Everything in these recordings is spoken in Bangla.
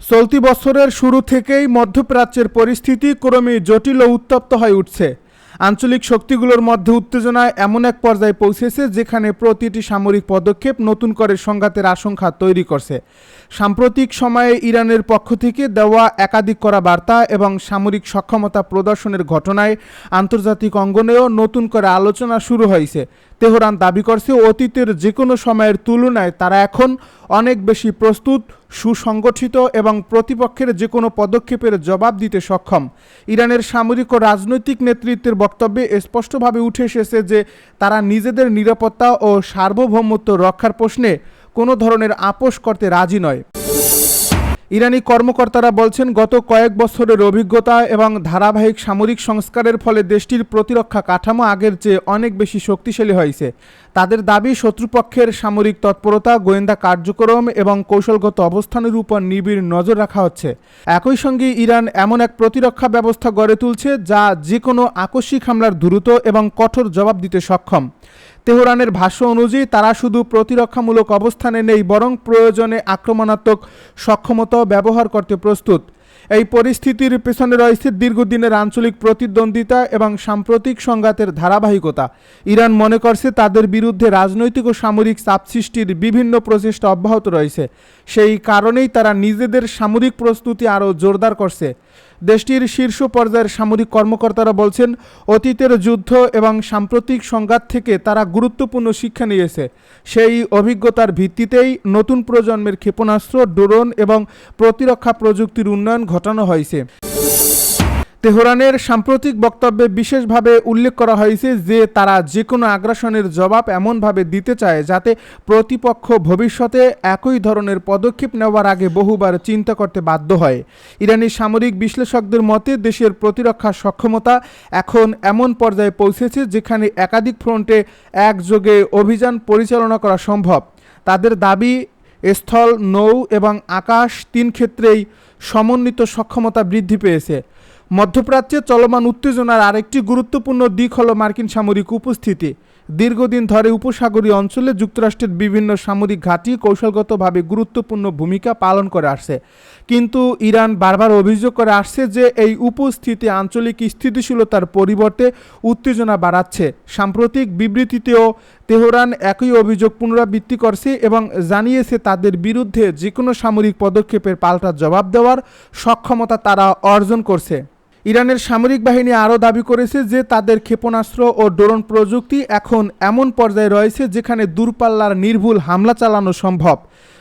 চলতি বছরের শুরু থেকেই মধ্যপ্রাচ্যের পরিস্থিতি ক্রমে জটিল ও উত্তপ্ত হয়ে উঠছে। আঞ্চলিক শক্তিগুলোর মধ্যে উত্তেজনায় এমন এক পর্যায়ে পৌঁছেছে যেখানে প্রতিটি সামরিক পদক্ষেপ নতুন করে সংঘাতের আশঙ্কা তৈরি করছে। সাম্প্রতিক সময়ে ইরানের পক্ষ থেকে দেওয়া একাধিক করা বার্তা এবং সামরিক সক্ষমতা প্রদর্শনের ঘটনায় আন্তর্জাতিক অঙ্গনেও নতুন করে আলোচনা শুরু হয়েছে। তেহরান দাবি করছে অতীতের যে কোনো সময়ের তুলনায় তারা এখন অনেক বেশি প্রস্তুত, সুসংগঠিত এবং প্রতিপক্ষের যে কোনো পদক্ষেপের জবাব দিতে সক্ষম। ইরানের সামরিক ও রাজনৈতিক নেতৃত্বের বক্তব্যে স্পষ্টভাবে উঠে এসেছে যে তারা নিজেদের নিরাপত্তা ও সার্বভৌমত্ব রক্ষার প্রশ্নে কোনো ধরনের আপোষ করতে রাজি নয়। ইরানি কর্মকর্তারা বলছেন, গত কয়েক বছরের অভিজ্ঞতা এবং ধারাবাহিক সামরিক সংস্কারের ফলে দেশটির প্রতিরক্ষা কাঠামো আগের চেয়ে অনেক বেশি শক্তিশালী হয়েছে। তাদের দাবি, শত্রুপক্ষের সামরিক তৎপরতা, গোয়েন্দা কার্যক্রম এবং কৌশলগত অবস্থানের উপর নিবিড় নজর রাখা হচ্ছে। একই সঙ্গে ইরান এমন এক প্রতিরক্ষা ব্যবস্থা গড়ে তুলছে যা যে কোনো আকস্মিক হামলার দ্রুত এবং কঠোর জবাব দিতে সক্ষম। তেহরানের ভাষ্য অনুযায়ী তারা শুধু প্রতিরক্ষামূলক অবস্থানে নেই, বরং প্রয়োজনে আক্রমণাত্মক সক্ষমতাও ব্যবহার করতে প্রস্তুত। এই পরিস্থিতির পেছনে রয়েছে দীর্ঘদিনের আঞ্চলিক প্রতিদ্বন্দ্বিতা এবং সাম্প্রতিক সংঘাতের ধারাবাহিকতা। ইরান মনে করছে তাদের বিরুদ্ধে রাজনৈতিক ও সামরিক চাপ সৃষ্টির বিভিন্ন প্রচেষ্টা অব্যাহত রয়েছে। সেই কারণেই তারা নিজেদের সামরিক প্রস্তুতি আরও জোরদার করছে। দেশটির শীর্ষ পর্যায়ের সামরিক কর্মকর্তারা বলছেন, অতীতের যুদ্ধ এবং সাম্প্রতিক সংঘাত থেকে তারা গুরুত্বপূর্ণ শিক্ষা নিয়েছে। সেই অভিজ্ঞতার ভিত্তিতেই নতুন প্রজন্মের ক্ষেপণাস্ত্র, ড্রোন এবং প্রতিরক্ষা প্রযুক্তির উন্নয়ন ঘটানো হয়েছে। তেহরানের সাম্প্রতিক বক্তব্যে বিশেষভাবে উল্লেখ করা হয়েছে যে তারা যে কোনো আগ্রাসনের জবাব এমনভাবে দিতে চায় যাতে প্রতিপক্ষ ভবিষ্যতে একই ধরনের পদক্ষেপ নেওয়ার আগে বহুবার চিন্তা করতে বাধ্য হয়। ইরানি সামরিক বিশ্লেষকদের মতে দেশের প্রতিরক্ষা সক্ষমতা এখন এমন পর্যায়ে পৌঁছেছে যেখানে একাধিক ফ্রন্টে একযোগে অভিযান পরিচালনা করা সম্ভব। তাদের দাবি, স্থল, নৌ এবং আকাশ তিন ক্ষেত্রেই সমন্বিত সক্ষমতা বৃদ্ধি পেয়েছে। মধ্যপ্রাচ্যে চলমান উত্তেজনার আরেকটি গুরুত্বপূর্ণ দিক হল মার্কিন সামরিক উপস্থিতি। দীর্ঘদিন ধরে উপসাগরীয় অঞ্চলে যুক্তরাষ্ট্রের বিভিন্ন সামরিক ঘাঁটি কৌশলগতভাবে গুরুত্বপূর্ণ ভূমিকা পালন করে আসছে। কিন্তু ইরান বারবার অভিযোগ করে আসছে যে এই উপস্থিতি আঞ্চলিক স্থিতিশীলতার পরিবর্তে উত্তেজনা বাড়াচ্ছে। সাম্প্রতিক বিবৃতিতেও তেহরান একই অভিযোগ পুনরাবৃত্তি করছে এবং জানিয়েছে তাদের বিরুদ্ধে যে কোনো সামরিক পদক্ষেপের পাল্টা জবাব দেওয়ার সক্ষমতা তারা অর্জন করছে। ইরানের সামরিক বাহিনী আরও দাবি করেছে যে তাদের ক্ষেপণাস্ত্র ও ড্রোন প্রযুক্তি এখন এমন পর্যায়ে রয়েছে যেখানে দূরপাল্লার নির্ভুল হামলা চালানো সম্ভব।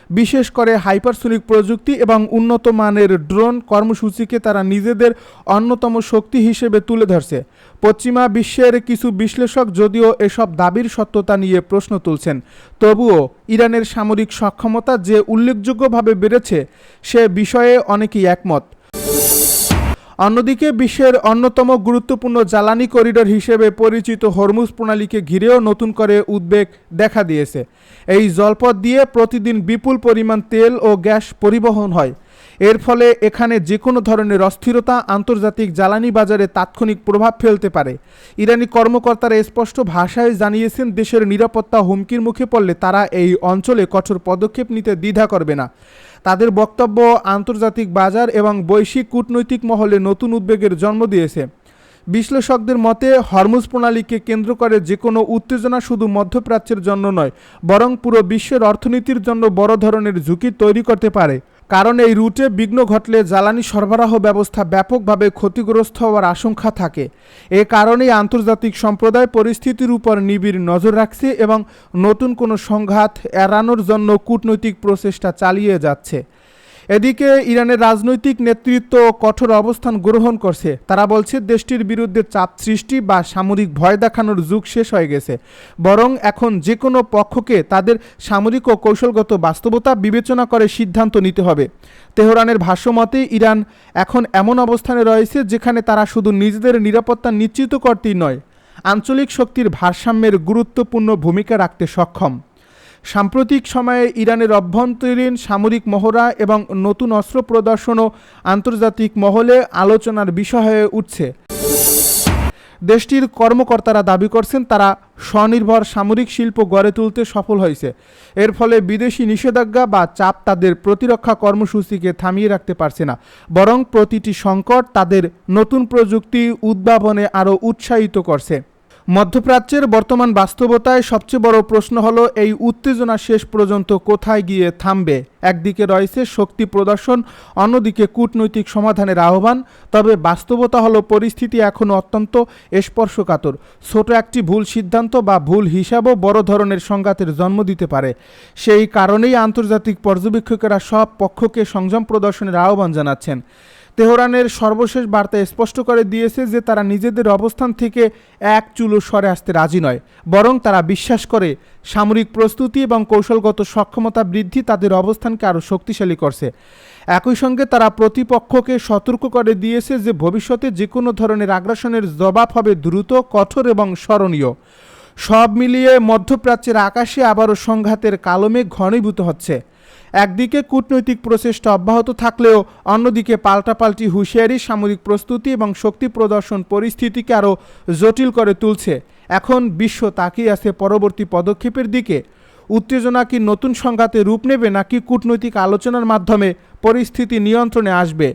বিশেষ করে হাইপারসোনিক প্রযুক্তি এবং উন্নত মানের ড্রোন কর্মসূচিকে তারা নিজেদের অন্যতম শক্তি হিসেবে তুলে ধরছে। পশ্চিমা বিশ্বের কিছু বিশ্লেষক যদিও এসব দাবির সত্যতা নিয়ে প্রশ্ন তুলছেন, তবুও ইরানের সামরিক সক্ষমতা যে উল্লেখযোগ্যভাবে বেড়েছে সে বিষয়ে অনেকেই একমত। অন্যদিকে বিশ্বের অন্যতম গুরুত্বপূর্ণ জ্বালানি করিডোর হিসেবে পরিচিত হরমুজ প্রণালীকে ঘিরেও নতুন করে উদ্বেগ দেখা দিয়েছে। এই জলপথ দিয়ে প্রতিদিন বিপুল পরিমাণ তেল ও গ্যাস পরিবহন হয়। এর ফলে এখানে যে কোনো ধরনের অস্থিরতা আন্তর্জাতিক জ্বালানি বাজারে তাৎক্ষণিক প্রভাব ফেলতে পারে। ইরানি কর্মকর্তারা স্পষ্ট ভাষায় জানিয়েছেন, দেশের নিরাপত্তা হুমকির মুখে পড়লে তারা এই অঞ্চলে কঠোর পদক্ষেপ নিতে দ্বিধা করবে না। তাদের বক্তব্য আন্তর্জাতিক বাজার এবং বৈশ্বিক কূটনৈতিক মহলে নতুন উদ্বেগের জন্ম দিয়েছে। বিশ্লেষকদের মতে হরমুজ প্রণালীকে কেন্দ্র করে যে কোনো উত্তেজনা শুধু মধ্যপ্রাচ্যের জন্য নয়, বরং পুরো বিশ্বের অর্থনীতির জন্য বড় ধরনের ঝুঁকি তৈরি করতে পারে। কারণ এই রুটে বিঘ্ন ঘটলে জ্বালানি সরবরাহ ব্যবস্থা ব্যাপকভাবে ক্ষতিগ্রস্ত হওয়ার আশঙ্কা থাকে। এ কারণেই আন্তর্জাতিক সম্প্রদায় পরিস্থিতির উপর নিবিড় নজর রাখছে এবং নতুন কোনো সংঘাত এড়ানোর জন্য কূটনৈতিক প্রচেষ্টা চালিয়ে যাচ্ছে। এদিকে ইরানের রাজনৈতিক নেতৃত্ব কঠোর অবস্থান গ্রহণ করছে। তারা বলছে দেশটির বিরুদ্ধে চাপ সৃষ্টি বা সামরিক ভয় দেখানোর যুগ শেষ হয়ে গেছে, বরং এখন যে কোনো পক্ষকে তাদের সামরিক ও কৌশলগত বাস্তবতা বিবেচনা করে সিদ্ধান্ত নিতে হবে। তেহরানের ভাষ্যমতে ইরান এখন এমন অবস্থানে রয়েছে যেখানে তারা শুধু নিজেদের নিরাপত্তা নিশ্চিত করতেই নয়, আঞ্চলিক শক্তির ভারসাম্যের গুরুত্বপূর্ণ ভূমিকা রাখতে সক্ষম। সাম্প্রতিক সময়ে ইরানের অভ্যন্তরীণ সামরিক মহড়া এবং নতুন অস্ত্র প্রদর্শনও আন্তর্জাতিক মহলে আলোচনার বিষয় হয়ে উঠছে। দেশটির কর্মকর্তারা দাবি করছেন তারা স্বনির্ভর সামরিক শিল্প গড়ে তুলতে সফল হয়েছে। এর ফলে বিদেশি নিষেধাজ্ঞা বা চাপ তাদের প্রতিরক্ষা কর্মসূচিকে থামিয়ে রাখতে পারছে না, বরং প্রতিটি সংকট তাদের নতুন প্রযুক্তি উদ্ভাবনে আরও উৎসাহিত করছে। মধ্যপ্রাচ্যের বর্তমান বাস্তবতায় সবচেয়ে বড় প্রশ্ন হলো এই উত্তেজনা শেষ পর্যন্ত কোথায় গিয়ে থামবে। একদিকে রয়েছে শক্তি প্রদর্শন, অন্যদিকে কূটনৈতিক সমাধানের আহ্বান। তবে বাস্তবতা হলো পরিস্থিতি এখনও অত্যন্ত স্পর্শকাতর। ছোট একটি ভুল সিদ্ধান্ত বা ভুল হিসাবও বড় ধরনের সংঘাতের জন্ম দিতে পারে। সেই কারণেই আন্তর্জাতিক পর্যবেক্ষকেরা সব পক্ষকে সংযম প্রদর্শনের আহ্বান জানাচ্ছেন। তেহরানের সর্বশেষ বার্তা স্পষ্ট করে দিয়েছে যে তারা নিজেদের অবস্থান থেকে এক চুলো সরে আসতে রাজি নয়, বরং তারা বিশ্বাস করে সামরিক প্রস্তুতি এবং কৌশলগত সক্ষমতা বৃদ্ধি তাদের অবস্থানকে আরও শক্তিশালী করছে। একই সঙ্গে তারা প্রতিপক্ষকে সতর্ক করে দিয়েছে যে ভবিষ্যতে যে কোনো ধরনের আগ্রাসনের জবাব হবে দ্রুত, কঠোর এবং স্মরণীয়। সব মিলিয়ে মধ্যপ্রাচ্যের আকাশে আবারও সংঘাতের কালমেঘ ঘনীভূত হচ্ছে। একদিকে কূটনৈতিক প্রচেষ্টা অব্যাহত থাকলেও অন্যদিকে পাল্টাপাল্টি হুঁশিয়ারি, সামরিক প্রস্তুতি এবং শক্তি প্রদর্শন পরিস্থিতিকে আরও জটিল করে তুলছে। এখন বিশ্ব তাকিয়ে আছে পরবর্তী পদক্ষেপের দিকে। উত্তেজনা কি নতুন সংঘাতে রূপ নেবে, নাকি কূটনৈতিক আলোচনার মাধ্যমে পরিস্থিতি নিয়ন্ত্রণে আসবে?